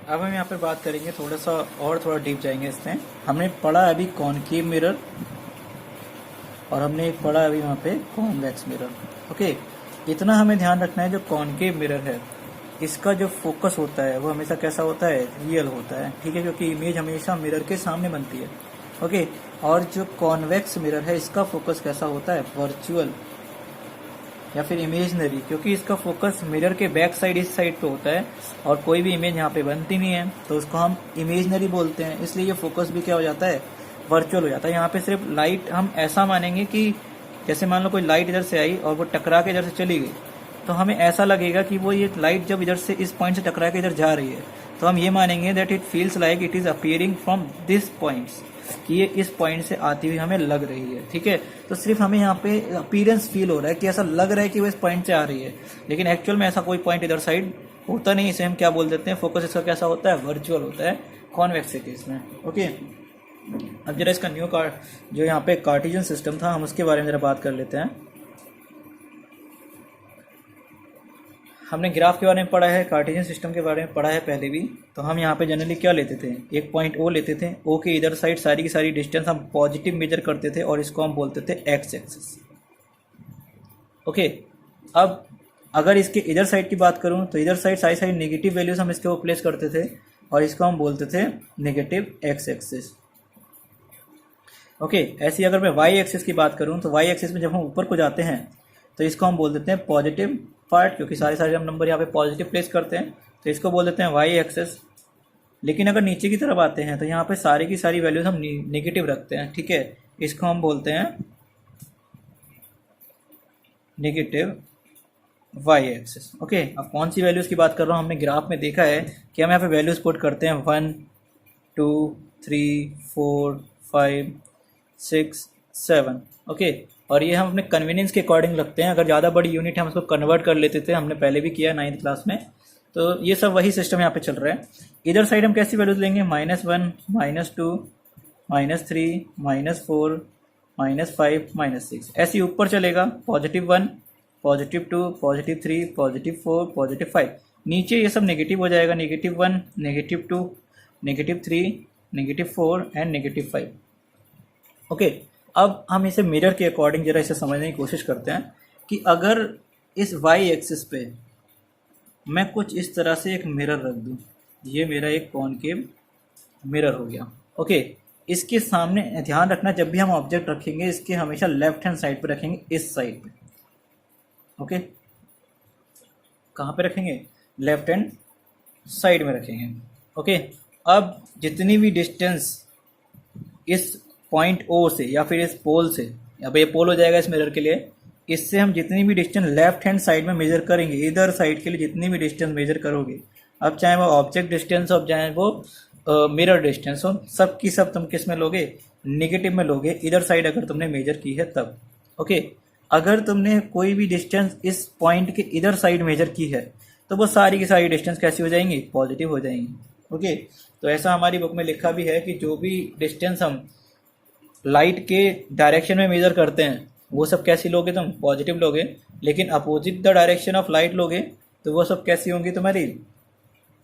अब हम यहाँ पे बात करेंगे थोड़ा सा और थोड़ा डीप जाएंगे इसमें। हमने पढ़ा अभी कॉनकेव मिरर और हमने पढ़ा अभी वहाँ पे कॉन्वेक्स मिरर। ओके, इतना हमें ध्यान रखना है, जो कॉनकेव मिरर है इसका जो फोकस होता है वो हमेशा कैसा होता है, रियल होता है, ठीक है, क्योंकि इमेज हमेशा मिरर के सामने बनती है। ओके, और जो कॉन्वेक्स मिरर है इसका फोकस कैसा होता है, वर्चुअल या फिर इमेजनरी, क्योंकि इसका फोकस मिरर के बैक साइड इस साइड पे होता है और कोई भी इमेज यहाँ पे बनती नहीं है, तो उसको हम इमेजनरी बोलते हैं। इसलिए ये फोकस भी क्या हो जाता है, वर्चुअल हो जाता है। यहाँ पे सिर्फ लाइट हम ऐसा मानेंगे कि जैसे मान लो कोई लाइट इधर से आई और वो टकरा के इधर से चली गई, तो हमें ऐसा लगेगा कि वो ये लाइट जब इधर से इस पॉइंट से टकरा के इधर जा रही है, तो हम ये मानेंगे that it feels like it is appearing from this points, कि ये इस पॉइंट से आती हुई हमें लग रही है। ठीक है, तो सिर्फ हमें यहाँ पे अपीयरेंस फील हो रहा है कि ऐसा लग रहा है कि वो इस पॉइंट से आ रही है, लेकिन एक्चुअल में ऐसा कोई पॉइंट इधर साइड होता नहीं। इसे हम क्या बोल देते हैं, फोकस इसका कैसा होता है, वर्चुअल होता है कॉन्वेक्सिटीज में। ओके, अब जरा इसका न्यू जो यहाँ पे कार्टेशियन सिस्टम था, हम उसके बारे में जरा बात कर लेते हैं। हमने ग्राफ के बारे में पढ़ा है, कार्टेशियन सिस्टम के बारे में पढ़ा है पहले भी। तो हम यहाँ पे जनरली क्या लेते थे, एक पॉइंट ओ लेते थे, ओ के इधर साइड सारी की सारी डिस्टेंस हम पॉजिटिव मेजर करते थे और इसको हम बोलते थे एक्स एक्सिस। ओके, अब अगर इसके इधर साइड की बात करूँ तो इधर साइड सारी सारी नेगेटिव वैल्यूज हम इसके ऊपर प्लेस करते थे और इसको हम बोलते थे नेगेटिव एक्स एक्सिस। ओके, ऐसी अगर मैं वाई एक्सिस की बात करूँ तो वाई एक्सिस में जब हम ऊपर को जाते हैं तो इसको हम बोल देते हैं पॉजिटिव पार्ट, क्योंकि सारे सारे हम नंबर यहाँ पे पॉजिटिव प्लेस करते हैं, तो इसको बोल देते हैं वाई एक्सिस। लेकिन अगर नीचे की तरफ आते हैं तो यहाँ पे सारी की सारी वैल्यूज हम नेगेटिव रखते हैं। ठीक है, इसको हम बोलते हैं नेगेटिव वाई एक्सिस। ओके, अब कौन सी वैल्यूज की बात कर रहा हूँ, हमने ग्राफ में देखा है कि हम यहाँ पे वैल्यूज पुट करते हैं 1 2 3 4 5 6 7। ओके, और ये हम अपने कन्वीनियंस के अकॉर्डिंग रखते हैं। अगर ज़्यादा बड़ी यूनिट है हम उसको कन्वर्ट कर लेते थे, हमने पहले भी किया 9th क्लास में। तो ये सब वही सिस्टम यहाँ पे चल रहा है। इधर साइड हम कैसी वैल्यूज लेंगे, -1 -2 -3 -4 -5 -6, ऐसे ऊपर चलेगा, +1 +2 +3 +4 +5। नीचे ये सब नेगेटिव हो जाएगा, -1 -2 -3 -4 एंड -5। ओके, अब हम इसे मिरर के अकॉर्डिंग जरा इसे समझने की कोशिश करते हैं कि अगर इस वाई एक्सिस पे मैं कुछ इस तरह से एक मिरर रख दूं, ये मेरा एक कॉनकेव मिरर हो गया। ओके, इसके सामने ध्यान रखना, जब भी हम ऑब्जेक्ट रखेंगे इसके हमेशा लेफ्ट हैंड साइड पे रखेंगे, इस साइड पे। ओके, कहाँ पे रखेंगे, लेफ्ट हैंड साइड में रखेंगे। ओके, अब जितनी भी डिस्टेंस इस पॉइंट ओ से या फिर इस पोल से, अब ये पोल हो जाएगा इस मिरर के लिए, इससे हम जितनी भी डिस्टेंस लेफ्ट हैंड साइड में मेजर करेंगे, इधर साइड के लिए जितनी भी डिस्टेंस मेजर करोगे, अब चाहे वो ऑब्जेक्ट डिस्टेंस हो चाहे वो मिरर डिस्टेंस हो, सब की सब तुम किस में लोगे, नेगेटिव में लोगे, इधर साइड अगर तुमने मेजर की है तब। ओके, अगर तुमने कोई भी डिस्टेंस इस पॉइंट के इधर साइड मेजर की है तो वो सारी की सारी डिस्टेंस कैसी हो जाएंगी, पॉजिटिव हो जाएंगी। ओके, तो ऐसा हमारी बुक में लिखा भी है कि जो भी डिस्टेंस हम लाइट के डायरेक्शन में मेजर करते हैं वो सब कैसी लोगे तुम, पॉजिटिव लोगे, लेकिन opposite the direction of light लोगे तो वो सब कैसी होंगी तुम्हारी,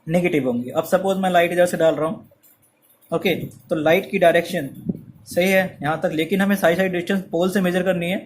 नेगेटिव होंगी। अब सपोज मैं लाइट इधर से डाल रहा हूँ, ओके, तो लाइट की डायरेक्शन सही है यहाँ तक, लेकिन हमें सारी सारी डिस्टेंस पोल से मेजर करनी है।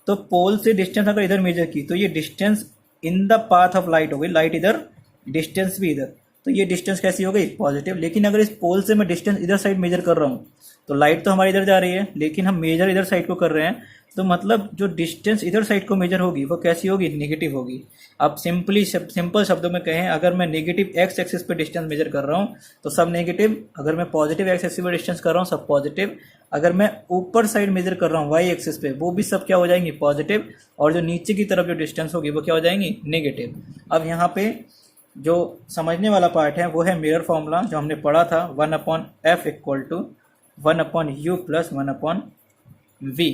तो पोल से डिस्टेंस अगर इधर मेजर की तो ये distance in the path of light हो गई, लाइट इधर डिस्टेंस भी इधर, तो ये डिस्टेंस कैसी हो गई, पॉजिटिव। लेकिन अगर इस पोल से मैं डिस्टेंस इधर साइड मेजर कर रहा हूँ तो लाइट तो हमारी इधर जा रही है, लेकिन हम मेजर इधर साइड को कर रहे हैं, तो मतलब जो डिस्टेंस इधर साइड को मेजर होगी वो कैसी होगी, नेगेटिव होगी। अब सिंपल शब्दों में कहें, अगर मैं नेगेटिव एक्स एक्सिस पे डिस्टेंस मेजर कर रहा हूँ तो सब नेगेटिव, अगर मैं पॉजिटिव एक्स एक्सिस पे डिस्टेंस कर रहा हूँ सब पॉजिटिव, अगर मैं ऊपर साइड मेजर कर रहा हूँ वाई एक्सिस पे वो भी सब क्या हो जाएंगी, पॉजिटिव, और जो नीचे की तरफ जो डिस्टेंस होगी वो क्या हो जाएंगी, नेगेटिव। अब यहाँ पे जो समझने वाला पार्ट है वो है मिरर फॉर्मूला, जो हमने पढ़ा था 1/f = 1/u + 1/v।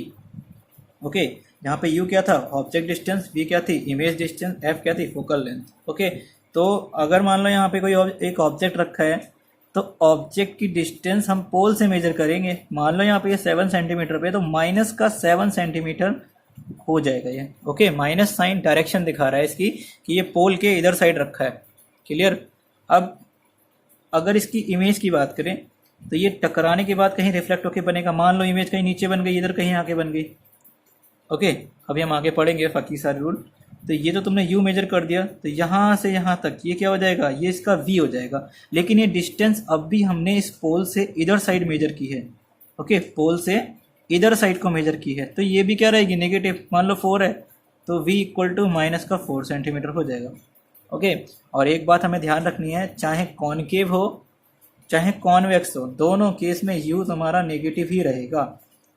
ओके, यहाँ पे u क्या था, ऑब्जेक्ट डिस्टेंस, v क्या थी, इमेज डिस्टेंस, f क्या थी, फोकल लेंथ। ओके, तो अगर मान लो यहाँ पे कोई एक ऑब्जेक्ट रखा है तो ऑब्जेक्ट की डिस्टेंस हम पोल से मेजर करेंगे। मान लो यहाँ पे ये 7 सेंटीमीटर पे, तो माइनस का 7 सेंटीमीटर हो जाएगा ये। ओके, माइनस साइन डायरेक्शन दिखा रहा है इसकी कि ये पोल के इधर साइड रखा है। क्लियर। अब अगर इसकी इमेज की बात करें तो ये टकराने के बाद कहीं रिफ्लेक्ट होकर बनेगा। मान लो इमेज कहीं नीचे बन गई, इधर कहीं आके बन गई। ओके, अभी हम आगे पढ़ेंगे बाकी सारे रूल। तो ये तो तुमने u मेजर कर दिया, तो यहाँ से यहाँ तक ये क्या हो जाएगा, ये इसका v हो जाएगा। लेकिन ये डिस्टेंस अब भी हमने इस पोल से इधर साइड मेजर की है। ओके, पोल से इधर साइड को मेजर की है, तो ये भी क्या रहेगी, नेगेटिव। मान लो 4 है तो v इक्वल टू माइनस का 4 सेंटीमीटर हो जाएगा। ओके, और एक बात हमें ध्यान रखनी है, चाहे कॉनकेव हो चाहे कॉन्वेक्स हो, दोनों केस में u हमारा नेगेटिव ही रहेगा।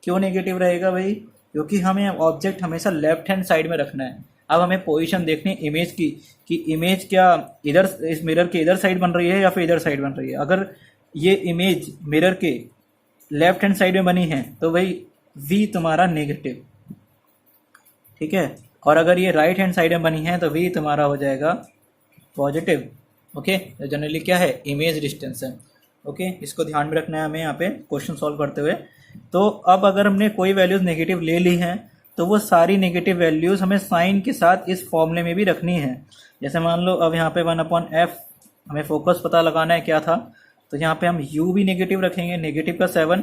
क्यों नेगेटिव रहेगा भाई, क्योंकि हमें ऑब्जेक्ट हमेशा लेफ्ट हैंड साइड में रखना है। अब हमें पोजीशन देखनी है इमेज की, कि इमेज क्या इधर इस मिरर के इधर साइड बन रही है या फिर इधर साइड बन रही है। अगर ये इमेज मिरर के लेफ्ट हैंड साइड में बनी है तो भाई v तुम्हारा नेगेटिव, ठीक है। और अगर ये राइट हैंड साइड में बनी है तो v तुम्हारा हो जाएगा पॉजिटिव। ओके, तो जनरली क्या है, इमेज डिस्टेंस है। ओके, इसको ध्यान में रखना है हमें यहाँ पे क्वेश्चन सॉल्व करते हुए। तो अब अगर हमने कोई वैल्यूज नेगेटिव ले ली हैं तो वो सारी नेगेटिव वैल्यूज हमें साइन के साथ इस फॉर्मूले में भी रखनी है। जैसे मान लो अब यहाँ पे 1/f हमें फोकस पता लगाना है क्या था, तो यहाँ पे हम u भी नेगेटिव रखेंगे, नेगेटिव का 7,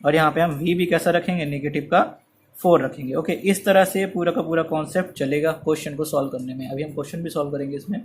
और यहाँ पे हम v भी कैसा रखेंगे, नेगेटिव का 4 रखेंगे। ओके, इस तरह से पूरा का पूरा कॉन्सेप्ट चलेगा क्वेश्चन को सॉल्व करने में। अभी हम क्वेश्चन भी सॉल्व करेंगे इसमें।